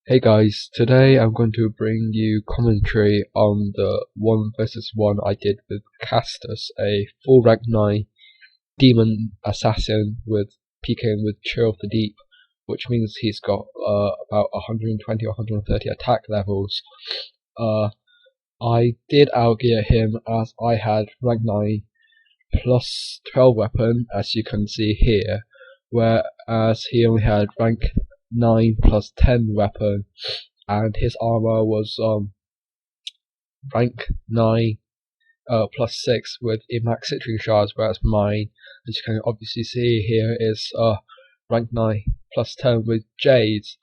Hey guys, today I'm going to bring you commentary on the 1 versus 1 I did with Kastus, a full rank 9 demon assassin with PKing with Chill of the Deep, which means he's got about 120 or 130 attack levels. I did outgear him as I had rank 9 plus 12 weapon, as you can see here, whereas he only had rank 9 plus 10 weapon, and his armor was rank 9 plus 6 with max citrine shards, whereas mine, as you can obviously see here, is rank 9 plus 10 with jades.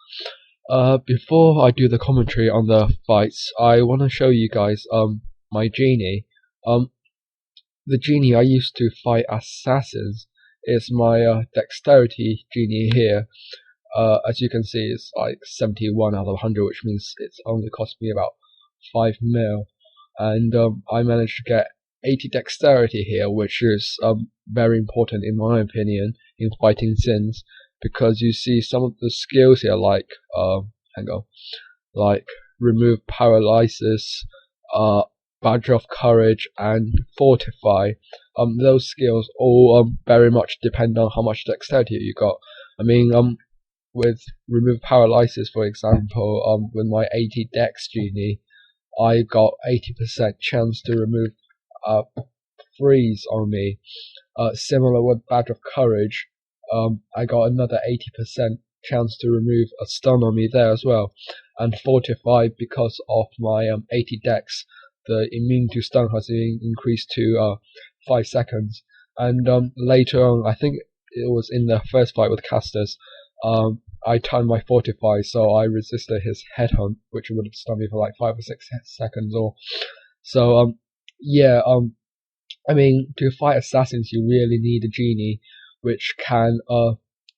Before I do the commentary on the fights, I want to show you guys my genie. The genie I used to fight assassins is my dexterity genie here. As you can see, it's like 71 out of 100, which means it's only cost me about 5 mil. And I managed to get 80 dexterity here, which is very important in my opinion in fighting sins, because you see some of the skills here, like like remove paralysis, badge of courage, and fortify. Those skills all very much depend on how much dexterity you got. I mean, with remove paralysis, for example, with my 80 dex genie, I got 80% chance to remove freeze on me. Similar with badge of courage, I got another 80% chance to remove a stun on me there as well. And fortify, because of my 80 dex, the immune to stun has been increased to 5 seconds. And later on, I think it was in the first fight with Kastus, I timed my fortify, so I resisted his headhunt, which would have stunned me for like 5 or 6 seconds or so. Yeah, I mean, to fight assassins, you really need a genie which can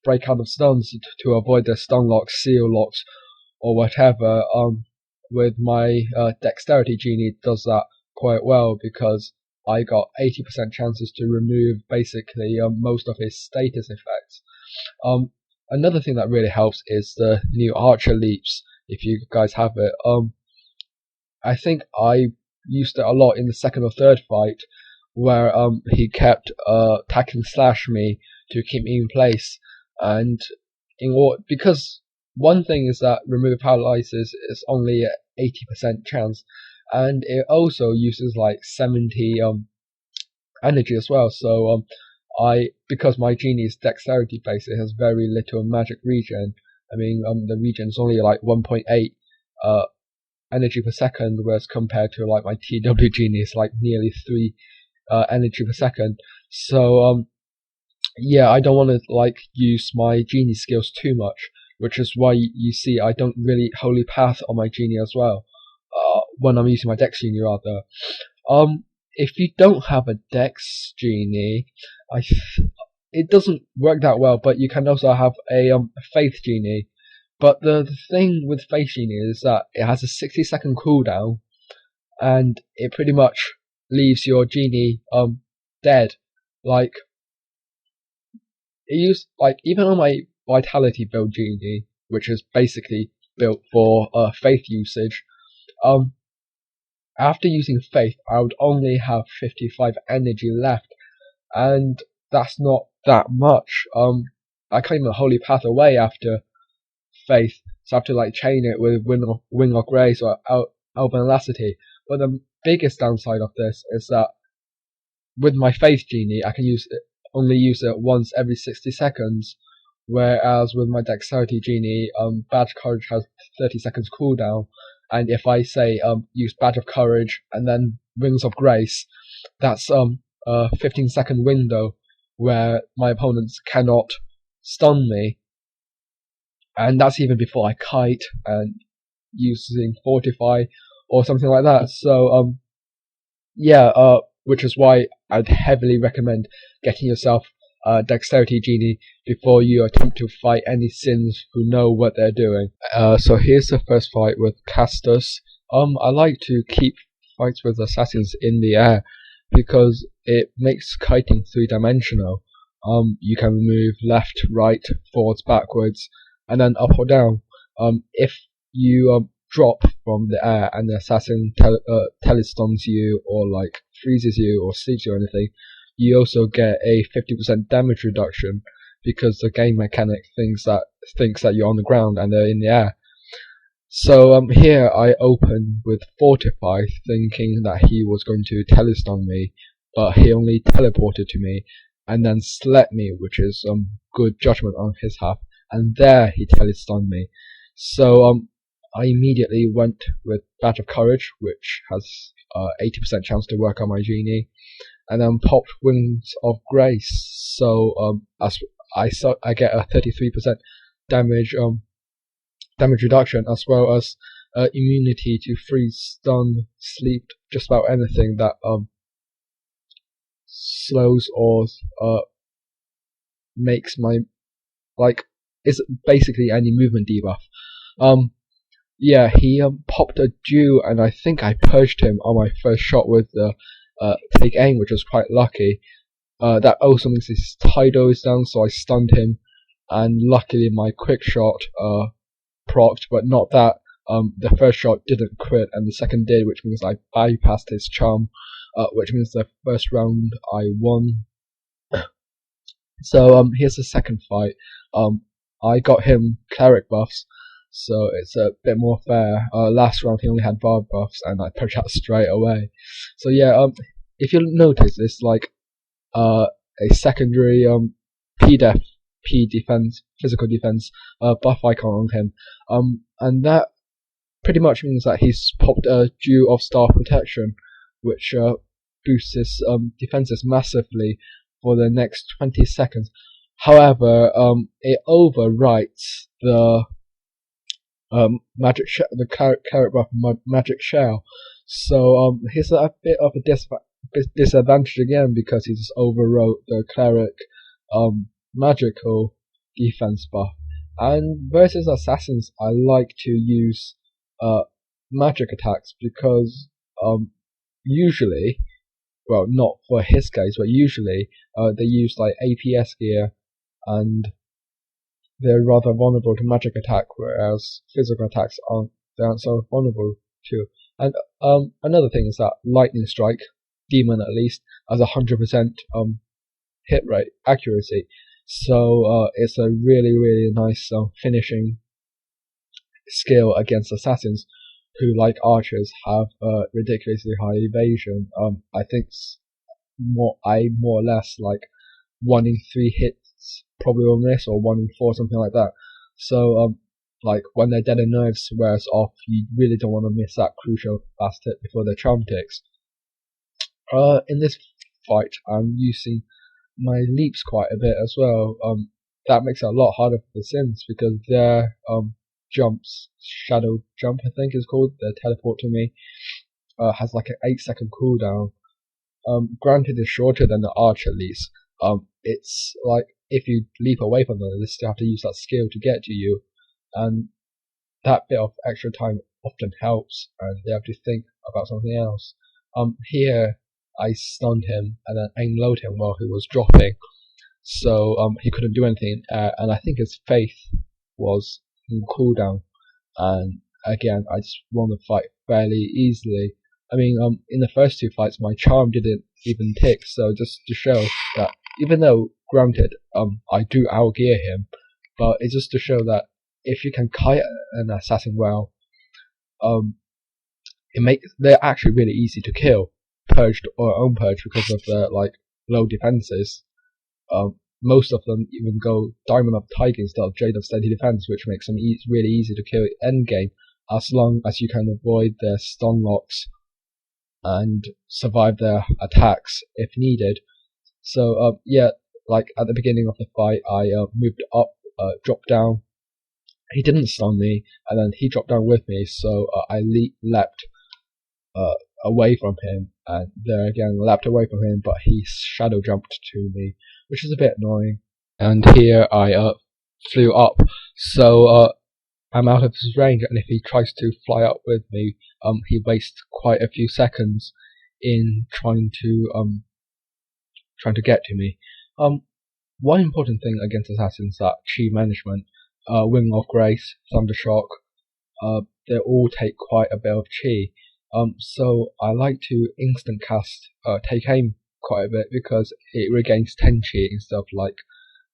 break out of stuns to avoid the stun locks, seal locks, or whatever. With my dexterity genie, it does that quite well, because I got 80% chances to remove basically most of his status effects. Another thing that really helps is the new archer leaps, if you guys have it. I think I used it a lot in the second or third fight, where he kept attacking slash me to keep me in place, and because one thing is that remove paralysis is only a 80% chance, and it also uses like 70 energy as well. So because my genie is dexterity based, it has very little magic regen. I mean, the regen is only like 1.8 energy per second, whereas compared to like my TW genie is like nearly 3 energy per second. So yeah, I don't want to like use my genie skills too much, which is why you see I don't really holy path on my genie as well. When I'm using my dex genie rather. If you don't have a dex genie, it doesn't work that well, but you can also have a faith genie. But the thing with faith genie is that it has a 60-second cooldown, and it pretty much leaves your genie dead. Like, it used, like, even on my vitality build genie, which is basically built for faith usage, after using faith, I would only have 55 energy left, and that's not that much. I can't even holy path away after faith, so I have to like chain it with wing of grace or albanalacity. But the biggest downside of this is that with my faith genie, I can only use it once every 60 seconds, whereas with my dexterity genie, badge courage has 30 seconds cooldown, and if I say use badge of courage and then wings of grace, that's a 15-second window where my opponents cannot stun me, and that's even before I kite and using fortify or something like that. So yeah, which is why I'd heavily recommend getting yourself a dexterity genie before you attempt to fight any sins who know what they're doing. So here's the first fight with Kastus. I like to keep fights with assassins in the air because it makes kiting 3-dimensional. You can move left, right, forwards, backwards, and then up or down. If you drop from the air and the assassin telestuns you, or like freezes you or sleeps you or anything, you also get a 50% damage reduction, because the game mechanic thinks that you're on the ground and they're in the air. So here I opened with Fortify, thinking that he was going to telestun me, but he only teleported to me and then slept me, which is good judgment on his half, and there he telestunned me. So I immediately went with Badge of Courage, which has 80% chance to work on my genie, and then popped Wings of Grace. So as I get a 33% damage reduction, as well as immunity to freeze, stun, sleep, just about anything that slows or makes my, like, is basically any movement debuff. Yeah, he popped a Dew, and I think I purged him on my first shot with the take aim, which was quite lucky. That also means his Tidal is down, so I stunned him, and luckily my quick shot procced, but not that. The first shot didn't crit, and the second did, which means I bypassed his charm, which means the first round I won. So here's the second fight. I got him cleric buffs, so it's a bit more fair. Last round he only had bard buffs, and I purged out straight away. So yeah, if you notice, it's like a secondary P defense, physical defense buff icon on him, and that pretty much means that he's popped a Dew of Star Protection, which boosts his defenses massively for the next 20 seconds. However, it overwrites the the carrot buff magic shell. So here's a bit of a disadvantage again, because he just overwrote the cleric magical defense buff. And versus assassins, I like to use magic attacks, because usually, well, not for his case, but usually they use like APS gear, and they're rather vulnerable to magic attack, whereas physical attacks aren't so vulnerable to. And another thing is that lightning strike, demon at least, has 100% hit rate accuracy, so it's a really nice finishing skill against assassins, who, like archers, have ridiculously high evasion. I think more or less like 1 in 3 hits probably will miss, or 1 in 4, something like that. So like when their dead and nerves wears off, you really don't want to miss that crucial last hit before their charm ticks. In this fight, I'm using my leaps quite a bit as well. That makes it a lot harder for the Sims, because their jumps, shadow jump I think is called, their teleport to me, has like an 8-second cooldown. Granted, it's shorter than the arch at least. It's like if you leap away from them, they still have to use that skill to get to you, and that bit of extra time often helps, and they have to think about something else. Here I stunned him and then aim-load him while he was dropping, so he couldn't do anything, and I think his faith was in cooldown, and again I just won the fight fairly easily. I mean, in the first 2 fights my charm didn't even tick, so just to show that even though, granted, I do outgear him, but it's just to show that if you can kite an assassin well, they're actually really easy to kill, purged or unpurged, because of their like low defenses. Most of them even go Diamond of Tiger instead of Jade of Steady Defense, which makes them really easy to kill endgame, as long as you can avoid their stun locks and survive their attacks if needed. So yeah, like at the beginning of the fight, I moved up, dropped down. He didn't stun me, and then he dropped down with me, so I leapt away from him, and there again leapt away from him, but he shadow jumped to me, which is a bit annoying. And here I flew up, so I'm out of his range, and if he tries to fly up with me, he wastes quite a few seconds in trying to get to me. One important thing against assassins is that chi management, Wing of Grace, Thunder Shock, they all take quite a bit of chi. So I like to instant cast take aim quite a bit because it regains 10 chi instead of like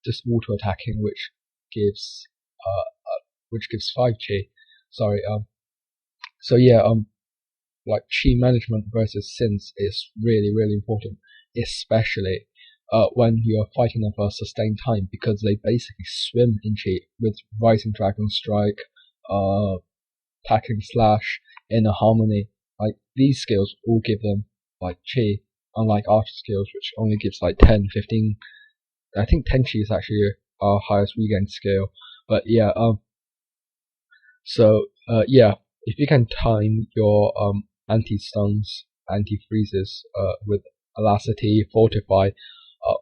just auto attacking, which gives 5 chi. Sorry. So yeah. Like chi management versus sins is really important, especially when you're fighting them for a sustained time, because they basically swim in chi with Rising Dragon Strike, Packing Slash, Inner Harmony. Like these skills all give them like chi, unlike Archer skills which only gives like 10, 15. I think 10 chi is actually our highest regain skill. But yeah, yeah, if you can time your anti-stuns, anti-freezes with elasticity, fortify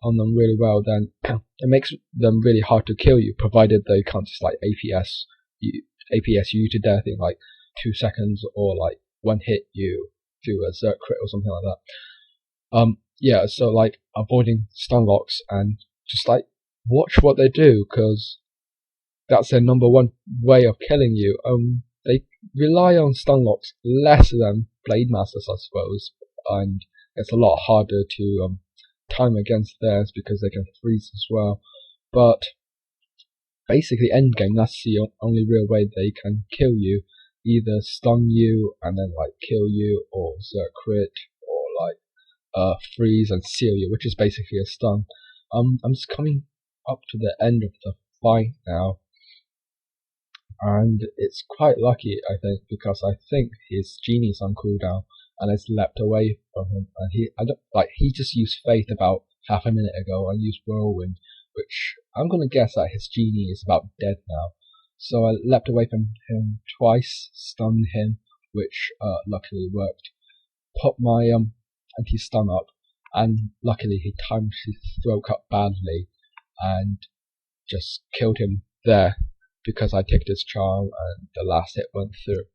on them really well, then it makes them really hard to kill you, provided they can't just like APS you to death in like 2 seconds, or like one hit you do a Zerk crit or something like that. Yeah, so like avoiding stun locks and just like watch what they do, because that's their number one way of killing you. They rely on stun locks less than Blade Masters, I suppose, and it's a lot harder to time against theirs because they can freeze as well. But basically, endgame, that's the only real way they can kill you. Either stun you and then like kill you, or Zerk crit, or like freeze and seal you, which is basically a stun. I'm just coming up to the end of the fight now, and it's quite lucky, I think, because I think his genie's on cooldown and it's leapt away from him, and he just used Faith about half a minute ago and used Whirlwind, which I'm gonna guess that his genie is about dead now. So I leapt away from him twice, stunned him, which luckily worked. Popped my anti-stun up, and luckily he timed his throw cut badly and just killed him there, because I ticked his charm and the last hit went through.